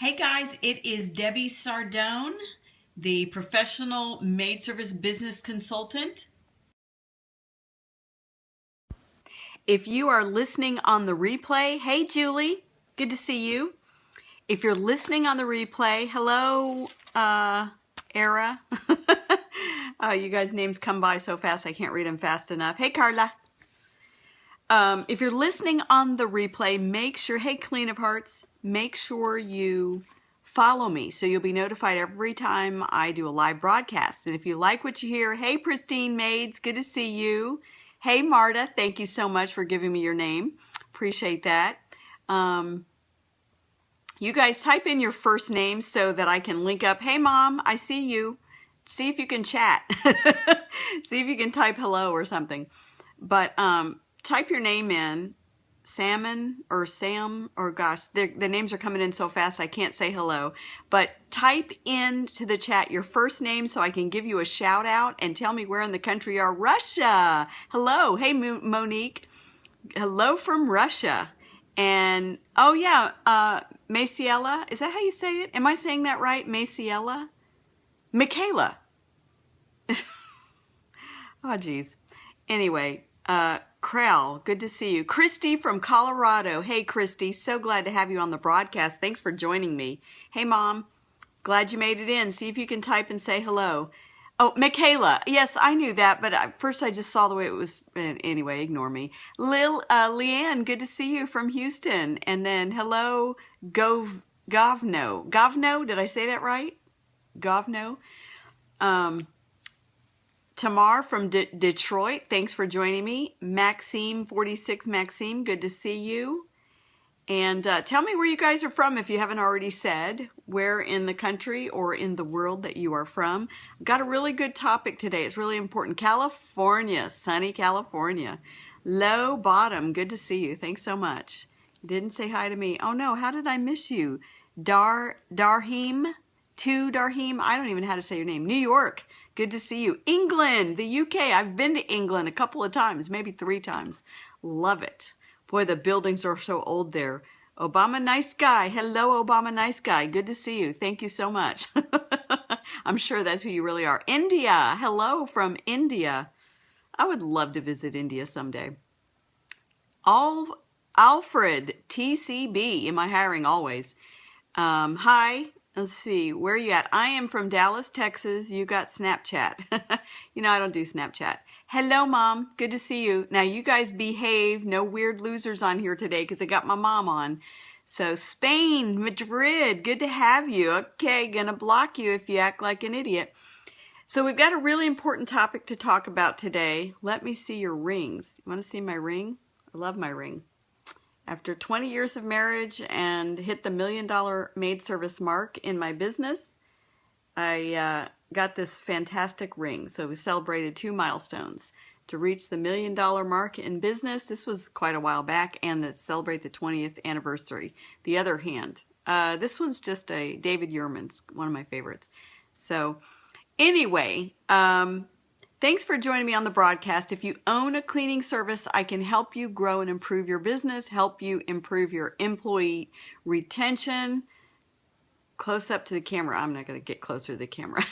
Hey guys, it is Debbie Sardone, the professional maid service business consultant. If you are listening on the replay, hey Julie, good to see you. If you're listening on the replay, hello, Era. You guys' names come by so fast I can't read them fast enough. Hey Carla. If you're listening on the replay, make sure, hey Clean of Hearts, make sure you follow me so you'll be notified every time I do a live broadcast. And if you like what you hear, hey Pristine Maids, good to see you. Hey Marta, thank you so much for giving me your name. Appreciate that. You guys type in your first name so that I can link up. Hey Mom, I see you. See if you can chat. See if you can type hello or something. But type your name in, Salmon or Sam, or gosh, the names are coming in so fast I can't say hello. But type into the chat your first name so I can give you a shout out and tell me where in the country you are. Russia. Hello. Hey Monique. Hello from Russia. And oh yeah, Maciela. Is that how you say it? Am I saying that right? Maciela? Michaela. Oh geez. Anyway, Krell, good to see you. Christy from Colorado. Hey, Christy, so glad to have you on the broadcast. Thanks for joining me. Hey, Mom, glad you made it in. See if you can type and say hello. Oh, Michaela. Yes, I knew that, but first I just saw the way it was. Anyway, ignore me. Leanne, good to see you from Houston. And then hello, Govno. Govno, did I say that right? Govno. Tamar from Detroit, thanks for joining me. Maxime, 46 Maxime, good to see you. And tell me where you guys are from if you haven't already said, where in the country or in the world that you are from. I've got a really good topic today. It's really important. California, sunny California. Low Bottom, good to see you. Thanks so much. You didn't say hi to me. Oh no, how did I miss you? Darheem, I don't even know how to say your name. New York. Good to see you. England, the UK. I've been to England a couple of times, maybe 3 times. Love it. Boy, the buildings are so old there. Obama, nice guy. Hello, Obama, nice guy. Good to see you. Thank you so much. I'm sure that's who you really are. India. Hello from India. I would love to visit India someday. Alfred, TCB. Am I hiring always? Hi. Let's see, where are you at? I am from Dallas, Texas. You got Snapchat. You know, I don't do Snapchat. Hello, Mom. Good to see you. Now, you guys behave. No weird losers on here today because I got my mom on. So, Spain, Madrid, good to have you. Okay, gonna block you if you act like an idiot. So, we've got a really important topic to talk about today. Let me see your rings. You want to see my ring? I love my ring. After 20 years of marriage and hit the $1 million maid service mark in my business, I got this fantastic ring. So we celebrated 2 milestones to reach the $1 million mark in business. This was quite a while back, and to celebrate the 20th anniversary. The other hand, this one's just a David Yurman's, one of my favorites. So anyway, thanks for joining me on the broadcast. If you own a cleaning service, I can help you grow and improve your business, help you improve your employee retention. Close up to the camera. I'm not going to get closer to the camera.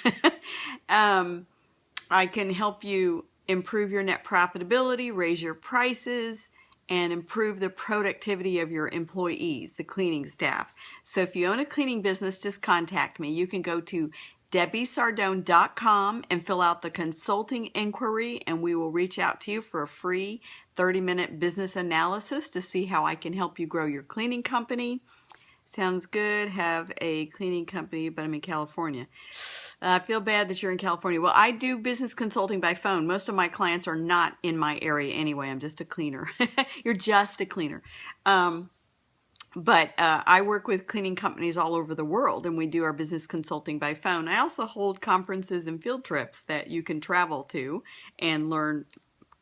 I can help you improve your net profitability, raise your prices, and improve the productivity of your employees, the cleaning staff. So if you own a cleaning business, just contact me. You can go to DebbieSardone.com and fill out the consulting inquiry, and we will reach out to you for a free 30-minute business analysis to see how I can help you grow your cleaning company. Sounds good. Have a cleaning company, but I'm in California. I feel bad that you're in California. Well, I do business consulting by phone. Most of my clients are not in my area anyway. I'm just a cleaner. You're just a cleaner. But I work with cleaning companies all over the world, and we do our business consulting by phone. I also hold conferences and field trips that you can travel to and learn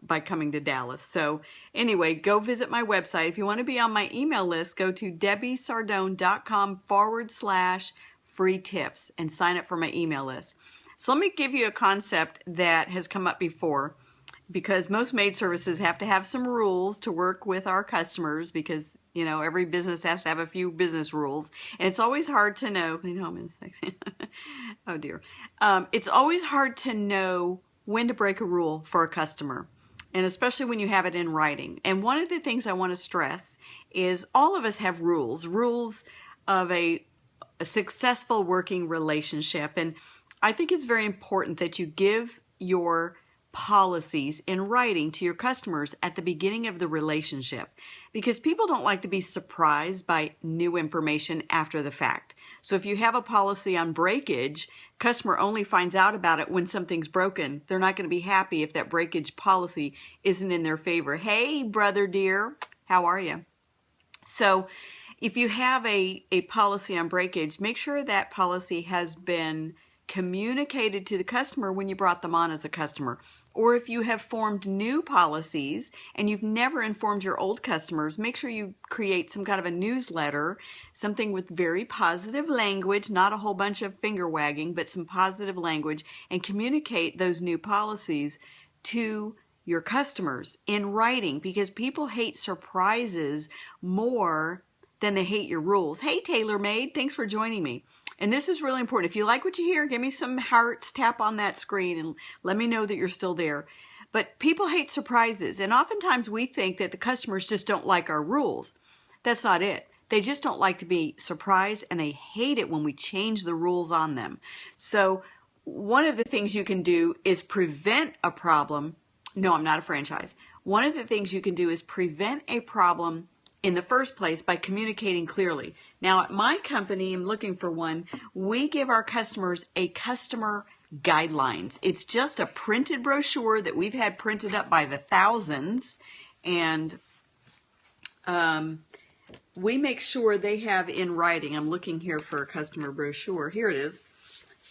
by coming to Dallas. So anyway, go visit my website. If you want to be on my email list, go to DebbieSardone.com/free tips and sign up for my email list. So let me give you a concept that has come up before. because most maid services have to have some rules to work with our customers, because every business has to have a few business rules, and it's always hard to know. Oh dear. It's always hard to know when to break a rule for a customer, and especially when you have it in writing. And one of the things I want to stress is all of us have rules of a successful working relationship. And I think it's very important that you give your policies in writing to your customers at the beginning of the relationship, because people don't like to be surprised by new information after the fact. So if you have a policy on breakage, customer only finds out about it when something's broken. They're not going to be happy if that breakage policy isn't in their favor. Hey, brother dear, how are you? So if you have a policy on breakage, make sure that policy has been communicated to the customer when you brought them on as a customer. Or if you have formed new policies and you've never informed your old customers, make sure you create some kind of a newsletter, something with very positive language, not a whole bunch of finger wagging, but some positive language, and communicate those new policies to your customers in writing, because people hate surprises more than they hate your rules. Hey, TaylorMade, thanks for joining me. And this is really important. If you like what you hear, give me some hearts, tap on that screen, and let me know that you're still there. But people hate surprises, and oftentimes we think that the customers just don't like our rules. That's not it. They just don't like to be surprised, and they hate it when we change the rules on them. So one of the things you can do is prevent a problem. No, I'm not a franchise. One of the things you can do is prevent a problem in the first place by communicating clearly. Now, at my company, I'm looking for one, we give our customers a customer guidelines. It's just a printed brochure that we've had printed up by the thousands, and we make sure they have in writing. I'm looking here for a customer brochure. Here it is.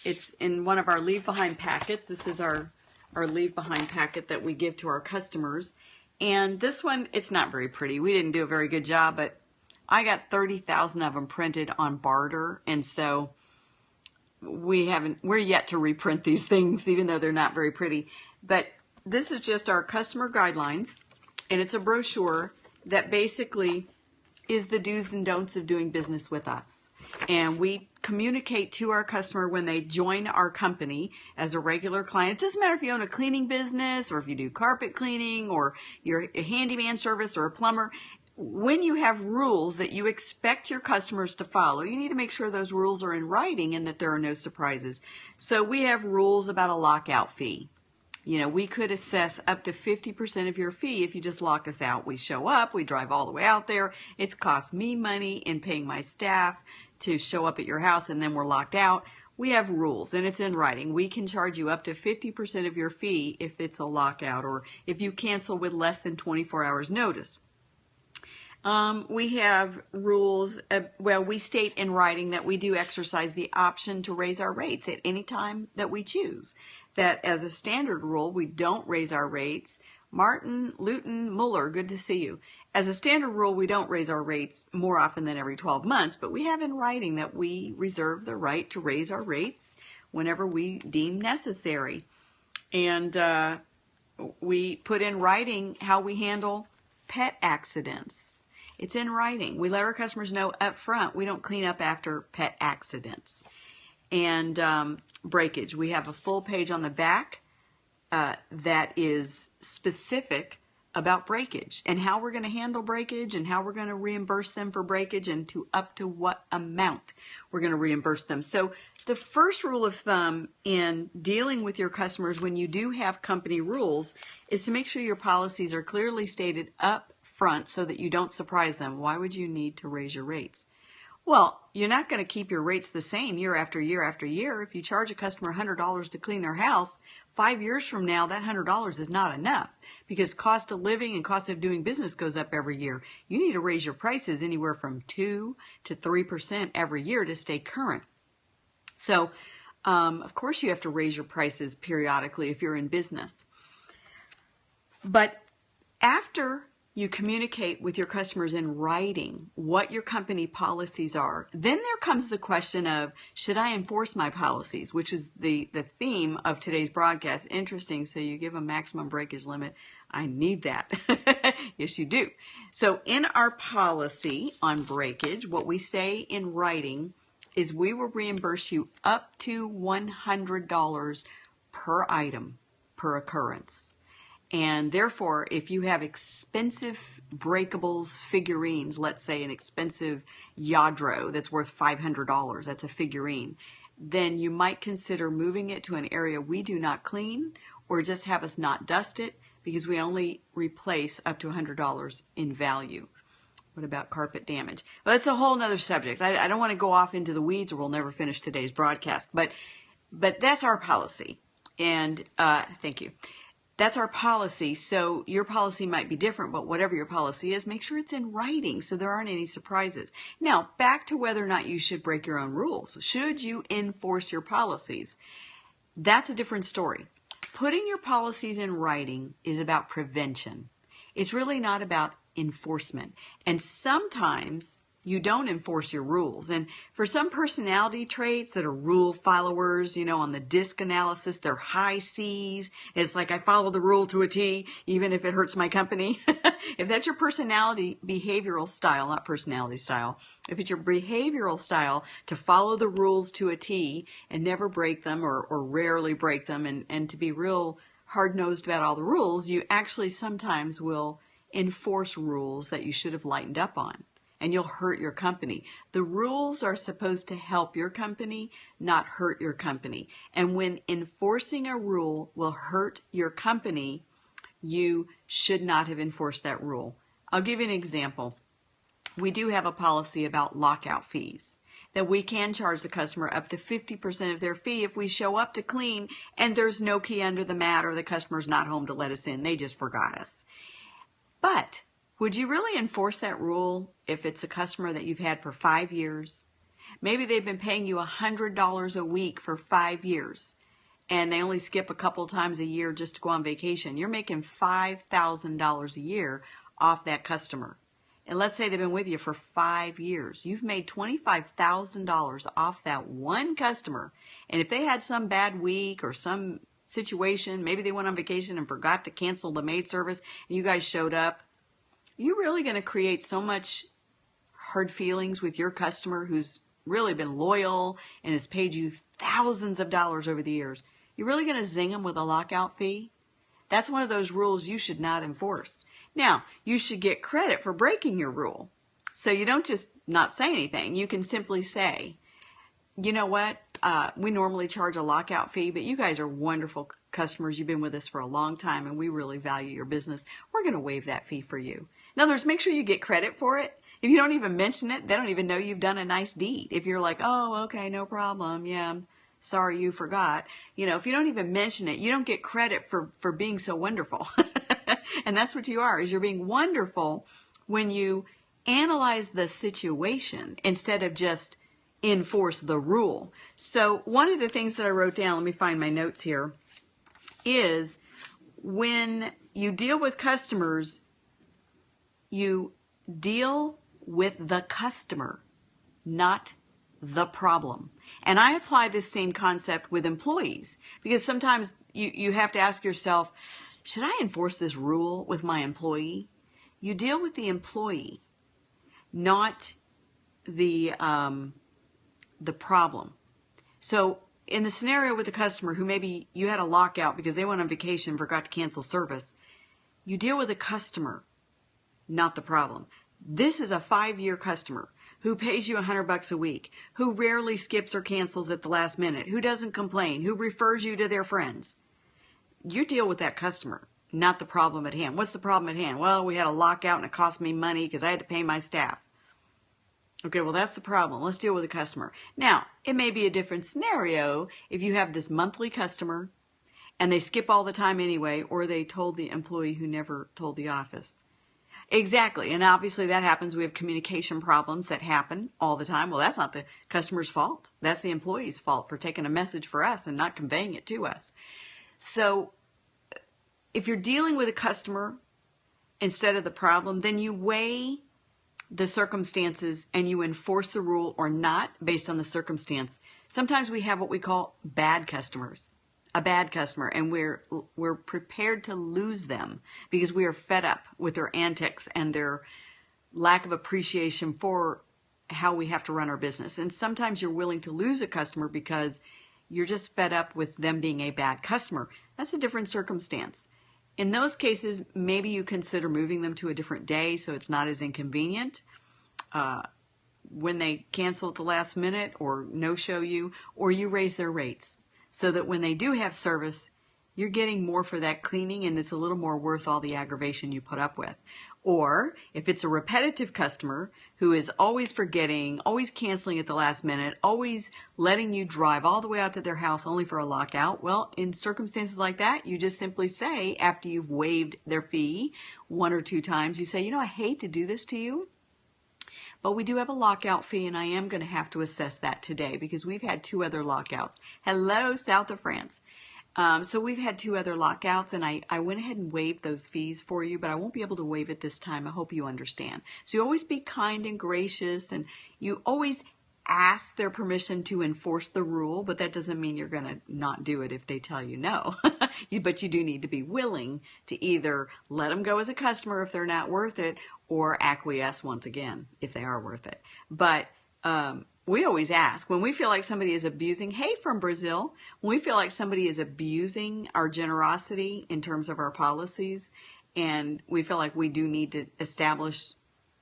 It's in one of our leave behind packets. This is our leave behind packet that we give to our customers. And this one, it's not very pretty. We didn't do a very good job, but I got 30,000 of them printed on barter, and so we're yet to reprint these things, even though they're not very pretty. But this is just our customer guidelines, and it's a brochure that basically is the do's and don'ts of doing business with us. And we communicate to our customer when they join our company as a regular client. It doesn't matter if you own a cleaning business, or if you do carpet cleaning, or you're a handyman service, or a plumber. When you have rules that you expect your customers to follow, you need to make sure those rules are in writing and that there are no surprises. So we have rules about a lockout fee. We could assess up to 50% of your fee if you just lock us out. We show up, we drive all the way out there. It's cost me money in paying my staff to show up at your house, and then we're locked out. We have rules, and it's in writing. We can charge you up to 50% of your fee if it's a lockout, or if you cancel with less than 24 hours notice. We have rules. We state in writing that we do exercise the option to raise our rates at any time that we choose. That as a standard rule, we don't raise our rates. Martin Luton Muller, good to see you. As a standard rule, we don't raise our rates more often than every 12 months, but we have in writing that we reserve the right to raise our rates whenever we deem necessary. And we put in writing how we handle pet accidents. It's in writing. We let our customers know up front we don't clean up after pet accidents. And breakage. We have a full page on the back that is specific about breakage and how we're going to handle breakage and how we're going to reimburse them for breakage, and up to what amount we're going to reimburse them. So the first rule of thumb in dealing with your customers when you do have company rules is to make sure your policies are clearly stated up front so that you don't surprise them. Why would you need to raise your rates? Well, you're not going to keep your rates the same year after year after year. If you charge a customer $100 to clean their house, 5 years from now, that $100 is not enough, because cost of living and cost of doing business goes up every year. You need to raise your prices anywhere from 2 to 3% every year to stay current. So, of course, you have to raise your prices periodically if you're in business. But after you communicate with your customers in writing what your company policies are. Then there comes the question of, should I enforce my policies, which is the theme of today's broadcast. Interesting. So you give a maximum breakage limit. I need that. Yes, you do. So in our policy on breakage, what we say in writing is we will reimburse you up to $100 per item, per occurrence. And therefore, if you have expensive breakables figurines, let's say an expensive Yadro that's worth $500, that's a figurine, then you might consider moving it to an area we do not clean, or just have us not dust it, because we only replace up to $100 in value. What about carpet damage? Well, that's a whole nother subject. I don't want to go off into the weeds, or we'll never finish today's broadcast. But that's our policy. And thank you. That's our policy. So your policy might be different, but whatever your policy is, make sure it's in writing so there aren't any surprises. Now, back to whether or not you should break your own rules. Should you enforce your policies? That's a different story. Putting your policies in writing is about prevention. It's really not about enforcement. And sometimes you don't enforce your rules. And for some personality traits that are rule followers, you know, on the DISC analysis, they're high C's. It's like, I follow the rule to a T, even if it hurts my company. If that's your personality, behavioral style, not personality style, if it's your behavioral style to follow the rules to a T and never break them, or rarely break them, and to be real hard-nosed about all the rules, you actually sometimes will enforce rules that you should have lightened up on. And you'll hurt your company. The rules are supposed to help your company, not hurt your company. And when enforcing a rule will hurt your company, you should not have enforced that rule. I'll give you an example. We do have a policy about lockout fees, that we can charge the customer up to 50% of their fee if we show up to clean and there's no key under the mat, or the customer's not home to let us in. They just forgot us. But would you really enforce that rule if it's a customer that you've had for 5 years? Maybe they've been paying you $100 a week for 5 years, and they only skip a couple times a year just to go on vacation. You're making $5,000 a year off that customer. And let's say they've been with you for 5 years. You've made $25,000 off that one customer. And if they had some bad week or some situation, maybe they went on vacation and forgot to cancel the maid service, and you guys showed up, you're really going to create so much hard feelings with your customer who's really been loyal and has paid you thousands of dollars over the years. You're really going to zing them with a lockout fee? That's one of those rules you should not enforce. Now, you should get credit for breaking your rule. So you don't just not say anything. You can simply say, you know what, we normally charge a lockout fee, but you guys are wonderful customers. You've been with us for a long time, and we really value your business. We're going to waive that fee for you. In other words, make sure you get credit for it. If you don't even mention it, they don't even know you've done a nice deed. If you're like, oh, okay, no problem. Yeah, I'm sorry you forgot. You know, if you don't even mention it, you don't get credit for being so wonderful. And that's what you are, is you're being wonderful when you analyze the situation instead of just enforce the rule. So one of the things that I wrote down, let me find my notes here, is when you deal with customers, you deal with the customer, not the problem. And I apply this same concept with employees, because sometimes you have to ask yourself, should I enforce this rule with my employee? You deal with the employee, not the problem. So in the scenario with the customer who maybe you had a lockout because they went on vacation and forgot to cancel service, you deal with the customer, not the problem. This is a 5-year customer who pays you $100 a week, who rarely skips or cancels at the last minute, who doesn't complain, who refers you to their friends. You deal with that customer, not the problem at hand. What's the problem at hand? Well, we had a lockout and it cost me money because I had to pay my staff. Okay, well, that's the problem. Let's deal with the customer. Now, it may be a different scenario if you have this monthly customer and they skip all the time anyway, or they told the employee who never told the office. Exactly. And obviously that happens. We have communication problems that happen all the time. Well, that's not the customer's fault. That's the employee's fault for taking a message for us and not conveying it to us. So if you're dealing with a customer, instead of the problem, then you weigh the circumstances and you enforce the rule or not based on the circumstance. Sometimes we have what we call bad customers, a bad customer, and we're prepared to lose them because we are fed up with their antics and their lack of appreciation for how we have to run our business. And sometimes you're willing to lose a customer because you're just fed up with them being a bad customer. That's a different circumstance. In those cases, maybe you consider moving them to a different day so it's not as inconvenient when they cancel at the last minute or no-show you, or you raise their rates so that when they do have service, you're getting more for that cleaning and it's a little more worth all the aggravation you put up with. Or if it's a repetitive customer who is always forgetting, always canceling at the last minute, always letting you drive all the way out to their house only for a lockout, well, in circumstances like that, you just simply say, after you've waived their fee 1 or 2 times, you say, you know, I hate to do this to you, but we do have a lockout fee and I am going to have to assess that today because we've had 2 other lockouts. Hello, south of France. So we've had 2 other lockouts and I went ahead and waived those fees for you, but I won't be able to waive it this time. I hope you understand. So you always be kind and gracious and you always ask their permission to enforce the rule, but that doesn't mean you're going to not do it if they tell you no. But you do need to be willing to either let them go as a customer if they're not worth it or acquiesce once again if they are worth it. But we always ask when we feel like somebody is abusing, hey, from Brazil, when we feel like somebody is abusing our generosity in terms of our policies and we feel like we do need to establish,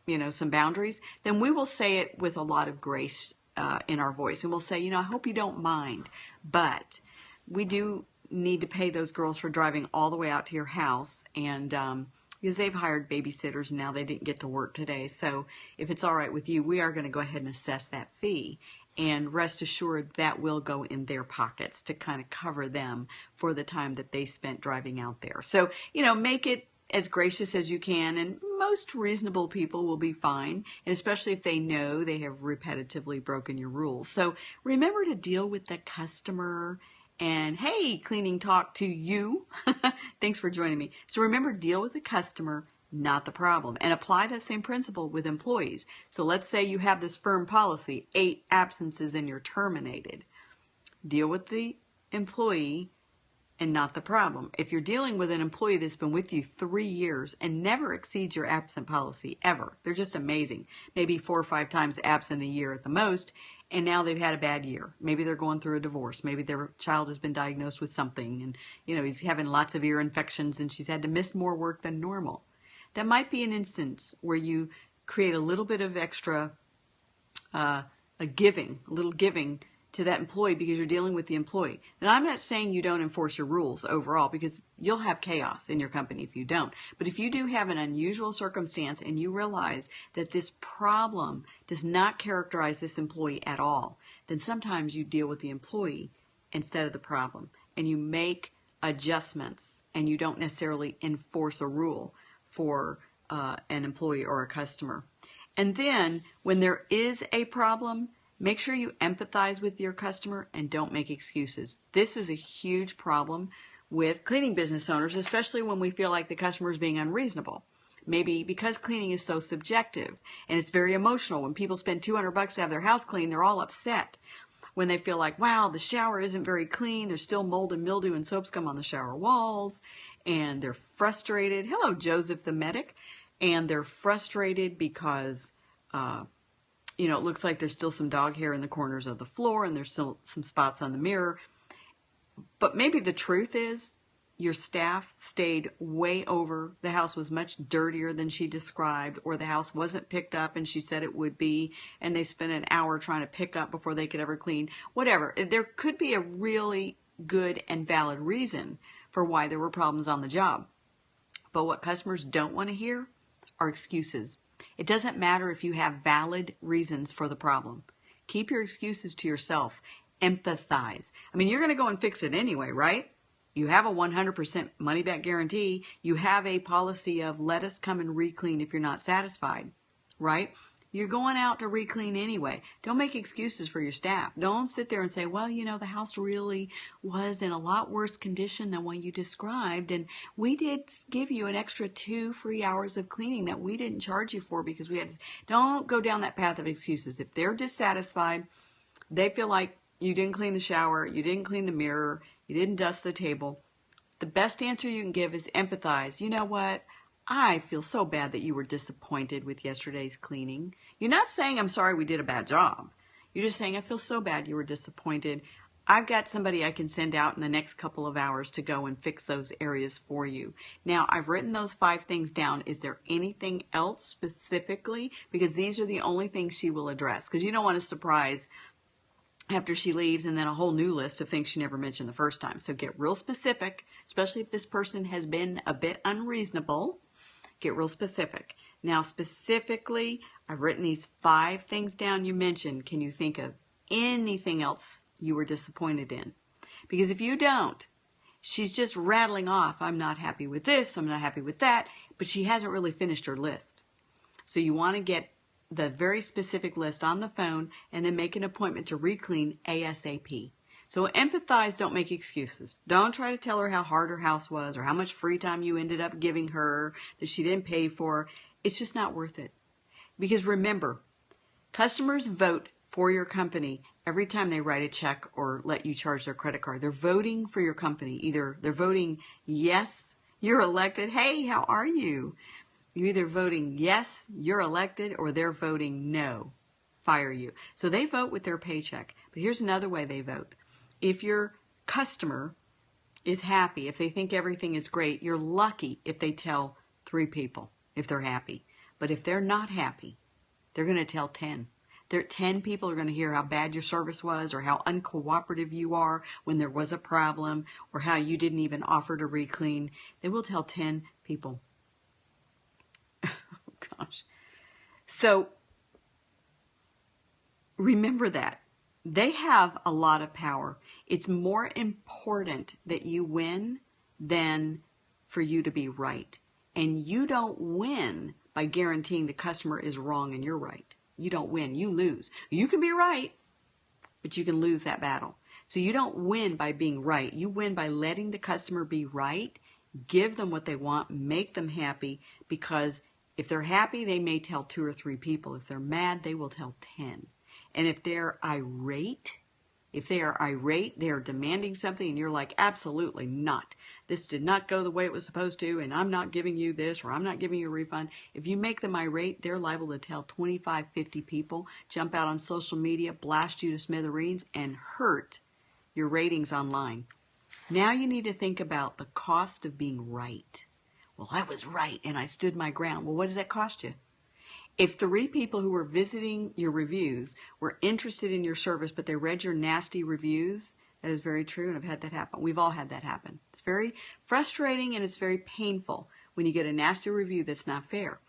you know, some boundaries, then we will say it with a lot of grace in our voice. And we'll say, you know, I hope you don't mind, but we do need to pay those girls for driving all the way out to your house and because they've hired babysitters and now they didn't get to work today. So if it's all right with you, we are going to go ahead and assess that fee. And rest assured that will go in their pockets to kind of cover them for the time that they spent driving out there. So, you know, make it as gracious as you can, and most reasonable people will be fine, and especially if they know they have repetitively broken your rules. So remember to deal with the customer. And hey, cleaning talk to you. Thanks for joining me. So remember, deal with the customer, not the problem, and apply that same principle with employees. So let's say you have this firm policy, 8 absences and you're terminated. Deal with the employee and not the problem. If you're dealing with an employee that's been with you 3 years and never exceeds your absent policy ever, they're just amazing. Maybe 4 or 5 times absent a year at the most, and now they've had a bad year. Maybe they're going through a divorce. Maybe their child has been diagnosed with something and, you know, he's having lots of ear infections and she's had to miss more work than normal. That might be an instance where you create a little bit of extra a little giving to that employee because you're dealing with the employee. And I'm not saying you don't enforce your rules overall because you'll have chaos in your company if you don't. But if you do have an unusual circumstance and you realize that this problem does not characterize this employee at all, then sometimes you deal with the employee instead of the problem. And you make adjustments and you don't necessarily enforce a rule for an employee or a customer. And then when there is a problem, make sure you empathize with your customer and don't make excuses. This is a huge problem with cleaning business owners, especially when we feel like the customer is being unreasonable. Maybe because cleaning is so subjective and it's very emotional. When people spend $200 to have their house cleaned, they're all upset. When they feel like, wow, the shower isn't very clean, there's still mold and mildew and soap scum on the shower walls, and they're frustrated. Hello, Joseph the medic. And they're frustrated because you know, it looks like there's still some dog hair in the corners of the floor and there's still some spots on the mirror. But maybe the truth is your staff stayed way over. The house was much dirtier than she described, or the house wasn't picked up and she said it would be, and they spent an hour trying to pick up before they could ever clean. Whatever. There could be a really good and valid reason for why there were problems on the job. But what customers don't want to hear are excuses. It doesn't matter if you have valid reasons for the problem. Keep your excuses to yourself. Empathize. I mean, you're going to go and fix it anyway, right? You have a 100% money back guarantee. You have a policy of let us come and re-clean if you're not satisfied, right? You're going out to re-clean anyway. Don't make excuses for your staff. Don't sit there and say, well, you know, the house really was in a lot worse condition than what you described, and we did give you an extra 2 free hours of cleaning that we didn't charge you for because we had to. Don't go down that path of excuses. If they're dissatisfied, they feel like you didn't clean the shower, you didn't clean the mirror, you didn't dust the table, the best answer you can give is empathize. You know what? I feel so bad that you were disappointed with yesterday's cleaning. You're not saying, I'm sorry we did a bad job. You're just saying, I feel so bad you were disappointed. I've got somebody I can send out in the next couple of hours to go and fix those areas for you. Now, I've written those 5 things down. Is there anything else specifically? Because these are the only things she will address. Because you don't want to surprise after she leaves and then a whole new list of things she never mentioned the first time. So get real specific, especially if this person has been a bit unreasonable. Get real specific. Now, specifically, I've written these 5 things down you mentioned. Can you think of anything else you were disappointed in? Because if you don't, she's just rattling off, I'm not happy with this, I'm not happy with that, but she hasn't really finished her list. So you want to get the very specific list on the phone and then make an appointment to re-clean ASAP. So empathize, don't make excuses. Don't try to tell her how hard her house was or how much free time you ended up giving her that she didn't pay for. It's just not worth it. Because remember, customers vote for your company every time they write a check or let you charge their credit card. They're voting for your company. Either they're voting, yes, you're elected. Hey, how are you? You're either voting, yes, you're elected, or they're voting, no, fire you. So they vote with their paycheck. But here's another way they vote. If your customer is happy, if they think everything is great, you're lucky if they tell 3 people if they're happy. But if they're not happy, they're going to tell 10. 10 people are going to hear how bad your service was or how uncooperative you are when there was a problem or how you didn't even offer to re-clean. They will tell 10 people. Gosh. So remember that. They have a lot of power. It's more important that you win than for you to be right. And you don't win by guaranteeing the customer is wrong and you're right. You don't win. You lose. You can be right, but you can lose that battle. So you don't win by being right. You win by letting the customer be right, give them what they want, make them happy, because if they're happy, they may tell 2 or 3 people. If they're mad, they will tell 10. And if they're irate, they are demanding something and you're like, absolutely not. This did not go the way it was supposed to, and I'm not giving you this, or I'm not giving you a refund. If you make them irate, they're liable to tell 25, 50 people, jump out on social media, blast you to smithereens, and hurt your ratings online. Now you need to think about the cost of being right. Well, I was right and I stood my ground. Well, what does that cost you? If 3 people who were visiting your reviews were interested in your service, but they read your nasty reviews, that is very true, and I've had that happen. We've all had that happen. It's very frustrating and it's very painful when you get a nasty review that's not fair.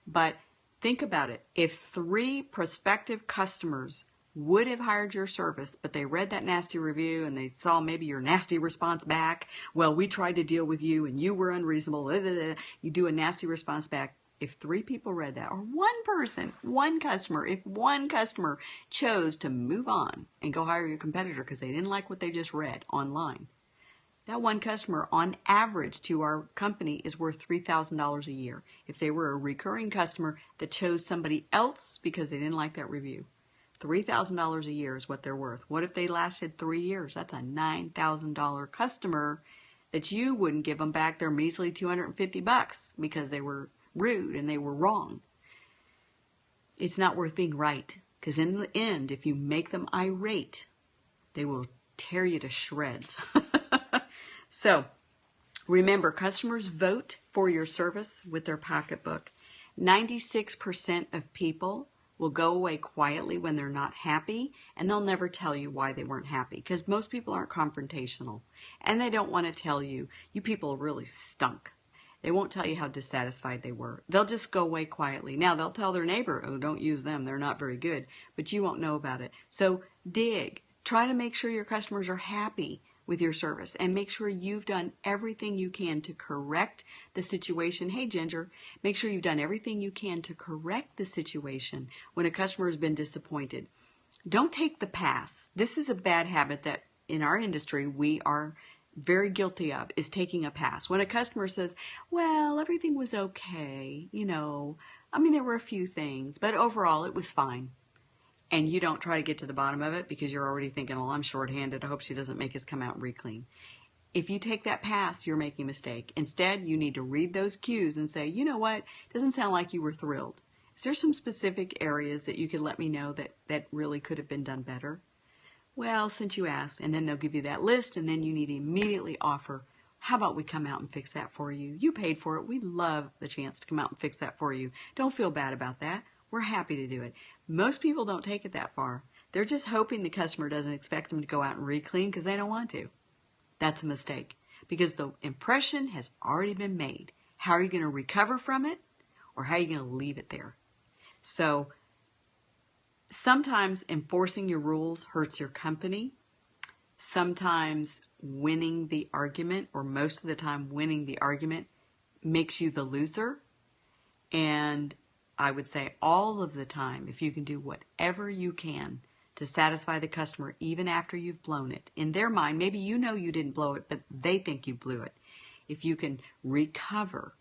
But think about it. If 3 prospective customers would have hired your service, but they read that nasty review and they saw maybe your nasty response back, well, we tried to deal with you and you were unreasonable, blah, blah, blah. You do a nasty response back. If 3 people read that, or 1 person, 1 customer, if 1 customer chose to move on and go hire your competitor because they didn't like what they just read online, that 1 customer on average to our company is worth $3,000 a year. If they were a recurring customer that chose somebody else because they didn't like that review, $3,000 a year is what they're worth. What if they lasted 3 years? That's a $9,000 customer that you wouldn't give them back their measly $250 because they were rude and they were wrong. It's not worth being right, because in the end, if you make them irate, they will tear you to shreds. So remember, customers vote for your service with their pocketbook. 96% of people will go away quietly when they're not happy, and they'll never tell you why they weren't happy, because most people aren't confrontational and they don't want to tell you, you people really stunk. They won't tell you how dissatisfied they were. They'll just go away quietly. Now, they'll tell their neighbor, oh, don't use them, they're not very good, but you won't know about it. So dig. Try to make sure your customers are happy. with your service and make sure you've done everything you can to correct the situation. Hey, Ginger, make sure you've done everything you can to correct the situation when a customer has been disappointed. Don't take the pass. This is a bad habit that in our industry we are very guilty of, is taking a pass. When a customer says, well, everything was okay, there were a few things, but overall it was fine. And you don't try to get to the bottom of it because you're already thinking, well, I'm shorthanded. I hope she doesn't make us come out and re-clean. If you take that pass, you're making a mistake. Instead, you need to read those cues and say, you know what? It doesn't sound like you were thrilled. Is there some specific areas that you could let me know that really could have been done better? Well, since you asked, and then they'll give you that list, and then you need to immediately offer, how about we come out and fix that for you? You paid for it. We'd love the chance to come out and fix that for you. Don't feel bad about that. We're happy to do it. Most people don't take it that far. They're just hoping the customer doesn't expect them to go out and re-clean because they don't want to. That's a mistake because the impression has already been made. How are you going to recover from it, or how are you going to leave it there? So sometimes enforcing your rules hurts your company. Sometimes winning the argument, or most of the time winning the argument, makes you the loser. And I would say all of the time, if you can do whatever you can to satisfy the customer, even after you've blown it. In their mind, maybe you know you didn't blow it, but they think you blew it. If you can recover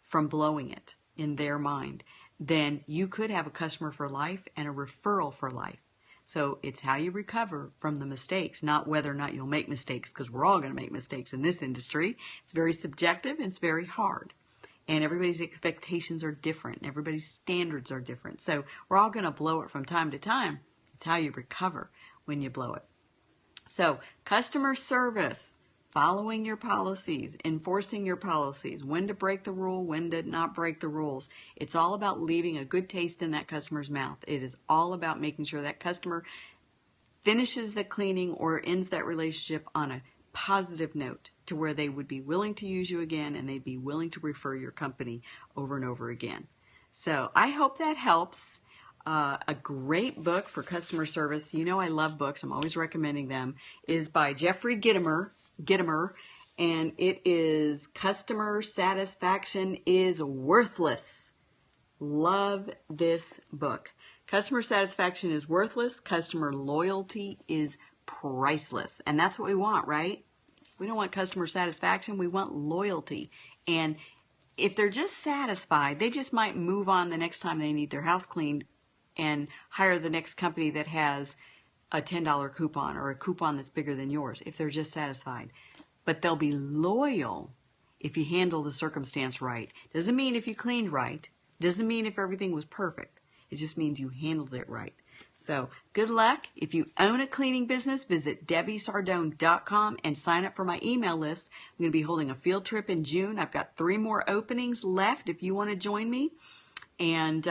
from blowing it in their mind, then you could have a customer for life and a referral for life. So it's how you recover from the mistakes, not whether or not you'll make mistakes, because we're all going to make mistakes in this industry. It's very subjective and it's very hard. And everybody's expectations are different. And everybody's standards are different. So we're all going to blow it from time to time. It's how you recover when you blow it. So customer service, following your policies, enforcing your policies, when to break the rule, when to not break the rules. It's all about leaving a good taste in that customer's mouth. It is all about making sure that customer finishes the cleaning or ends that relationship on a positive note to where they would be willing to use you again and they'd be willing to refer your company over and over again. So I hope that helps. A great book for customer service. You know I love books. I'm always recommending them. Is by Jeffrey Gitomer, and it is Customer Satisfaction is Worthless. Love this book. Customer satisfaction is worthless. Customer loyalty is priceless. And that's what we want, right? We don't want customer satisfaction. We want loyalty. And if they're just satisfied, they just might move on the next time they need their house cleaned and hire the next company that has a $10 coupon or a coupon that's bigger than yours if they're just satisfied. But they'll be loyal if you handle the circumstance right. Doesn't mean if you cleaned right. Doesn't mean if everything was perfect. It just means you handled it right. So good luck. If you own a cleaning business, visit DebbieSardone.com and sign up for my email list. I'm going to be holding a field trip in June. I've got 3 more openings left if you want to join me. And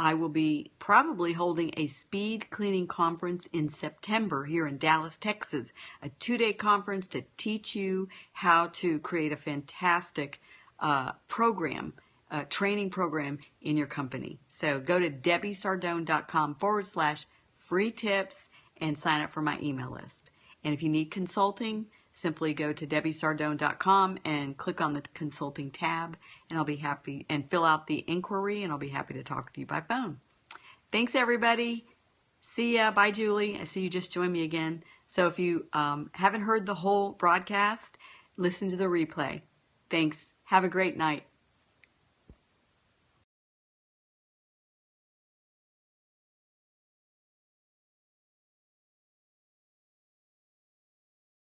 I will be probably holding a speed cleaning conference in September here in Dallas, Texas. A 2-day conference to teach you how to create a fantastic training program in your company. So go to DebbieSardone.com/free tips and sign up for my email list. And if you need consulting, simply go to DebbieSardone.com and click on the consulting tab, and I'll be happy, and fill out the inquiry, and I'll be happy to talk with you by phone. Thanks, everybody. See ya. Bye, Julie. I see you just joined me again. So if you haven't heard the whole broadcast, listen to the replay. Thanks. Have a great night.